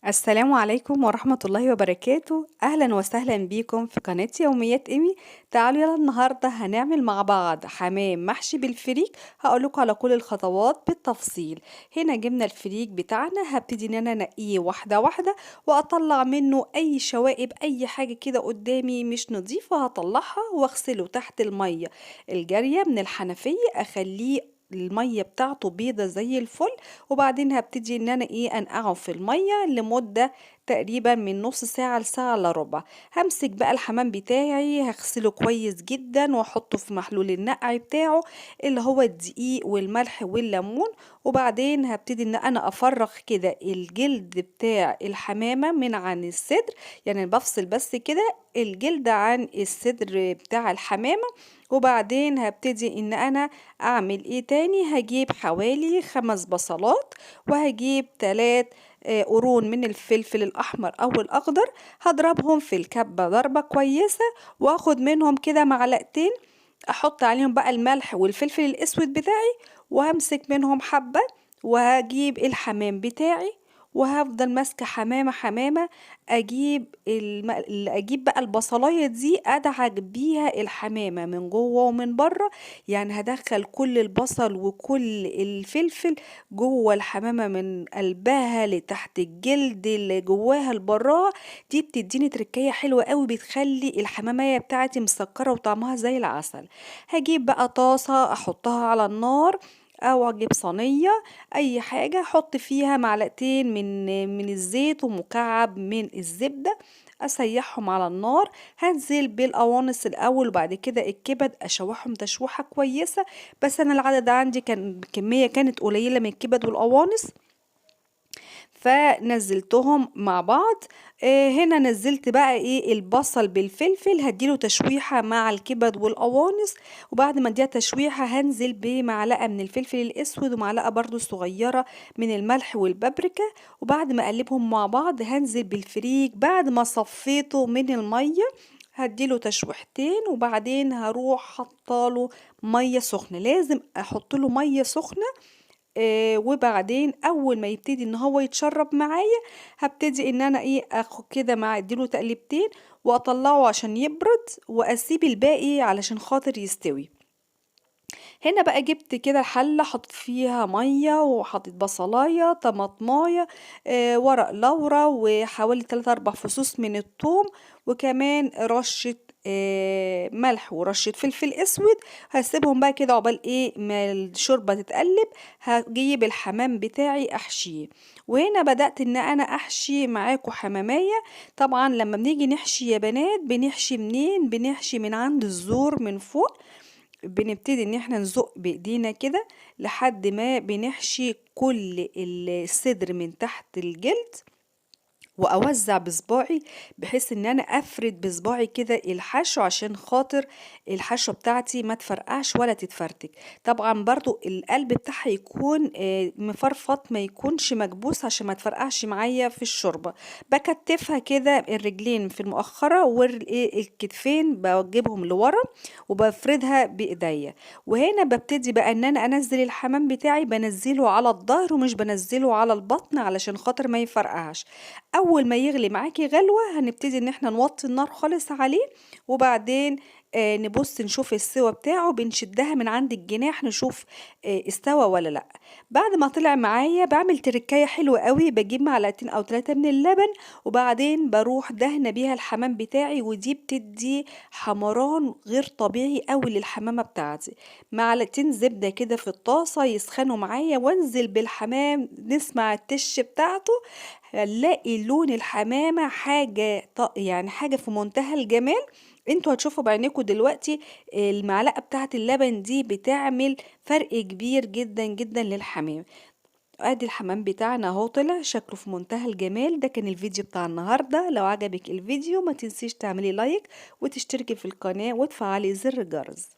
السلام عليكم ورحمة الله وبركاته. أهلا وسهلا بيكم في قناة يوميات إيمي. تعالوا يلا النهاردة هنعمل مع بعض حمام محشي بالفريك. هقولكوا على كل الخطوات بالتفصيل. هنا جبنا الفريك بتاعنا، هبتدي ان انا انقيه واحدة واحدة واطلع منه اي شوائب، اي حاجة كده قدامي مش نظيفة هطلعها واغسله تحت المية الجارية من الحنفية، اخليه المية بتاعته بيضة زي الفل. وبعدين هبتدي ان انا انقعه في المية لمدة تقريبا من نص ساعة لساعة الا ربع. همسك بقى الحمام بتاعي هغسله كويس جدا واحطه في محلول النقع بتاعه اللي هو الدقيق والملح والليمون. وبعدين هبتدي ان انا افرغ كده الجلد بتاع الحمامة من عن الصدر، يعني بفصل بس كده الجلد عن الصدر بتاع الحمامة. وبعدين هبتدي ان انا اعمل ايه تاني، هجيب حوالي 5 بصلات وهجيب 3 قرون من الفلفل الاحمر او الاخضر، هضربهم في الكبة ضربة كويسة واخد منهم كده معلقتين، احط عليهم بقى الملح والفلفل الاسود بتاعي وهمسك منهم حبة. وهجيب الحمام بتاعي وهفضل ماسكة حمامة حمامة، اجيب بقى البصلاية دي ادعك بيها الحمامة من جوه ومن بره، يعني هدخل كل البصل وكل الفلفل جوه الحمامة من قلبها لتحت الجلد اللي جواها لبراها. دي بتديني تركية حلوة قوي، بتخلي الحمامية بتاعتي مسكرة وطعمها زي العسل. هجيب بقى طاسة احطها على النار او اجيب صينية، اي حاجة احط فيها معلقتين من الزيت ومكعب من الزبدة، اسيحهم على النار. هنزل بالقوانص الاول وبعد كده الكبد اشوحهم تشويحة كويسة، بس انا العدد عندي كان كمية كانت قليلة من الكبد والقوانص فنزلتهم مع بعض. هنا نزلت بقى البصل بالفلفل هديله تشويحة مع الكبد والقوانص. وبعد ما اديها تشويحة هنزل بمعلقة من الفلفل الاسود ومعلقة برضو صغيرة من الملح والبابريكا. وبعد ما اقلبهم مع بعض هنزل بالفريك بعد ما صفيته من المية، هديله تشويحتين وبعدين هروح حطاله مية سخنة، لازم احطله مية سخنة. وبعدين اول ما يبتدي ان هو يتشرب معايا هبتدي ان انا اخد كده مع اديله تقليبتين واطلعه عشان يبرد واسيب الباقي علشان خاطر يستوي. هنا بقى جبت كده الحلة حطيت فيها مية وحطيت بصلاية طماطماية، ورق لورا وحوالي 3 4 فصوص من الثوم وكمان رشة ملح ورشة فلفل اسود. هسيبهم بقى كده عقبال ما الشوربة تتقلب. هجيب الحمام بتاعي احشيه، وهنا بدأت ان انا احشي معاكم حمامية. طبعا لما بنيجي نحشي يا بنات بنحشي منين؟ بنحشي من عند الزور من فوق، بنبتدي ان احنا نزق بايدينا كده لحد ما بنحشي كل الصدر من تحت الجلد، واوزع بصباعي بحيث ان انا افرد بصباعي كده الحشو عشان خاطر الحشوه بتاعتي ما تفرقعش ولا تتفرتك. طبعا برضو القلب بتاعها يكون مفرفط، ما يكونش مكبوس عشان ما تفرقعش معايا في الشوربه. بكتفها كده الرجلين في المؤخره والكتفين بوجبهم لورا وبفردها بايديا. وهنا ببتدي بقى ان انا انزل الحمام بتاعي، بنزله على الظهر ومش بنزله على البطن علشان خاطر ما يفرقعش. اول ما يغلي معاكي غلوة هنبتدي ان احنا نوطي النار خالص عليه. وبعدين نبص نشوف السوا بتاعه، بنشدها من عند الجناح نشوف استوى ولا لا. بعد ما طلع معايا بعمل تركاية حلوة قوي، بجيب معلقتين او 3 من اللبن وبعدين بروح دهنة بيها الحمام بتاعي، ودي بتدي حمران غير طبيعي قوي للحمامة بتاعتي. معلقتين زبدة كده في الطاسة يسخنوا معايا وانزل بالحمام نسمع التش بتاعته، هنلاقي لون الحمامة حاجة يعني حاجة في منتهى الجمال. انتوا هتشوفوا بعينيكوا دلوقتي المعلقة بتاعت اللبن دي بتعمل فرق كبير جدا جدا للحمام. ادي الحمام بتاعنا اهو طلع شكله في منتهى الجمال. ده كان الفيديو بتاع النهاردة، لو عجبك الفيديو ما تنسيش تعملي لايك وتشتركي في القناة وتفعلي زر الجرس.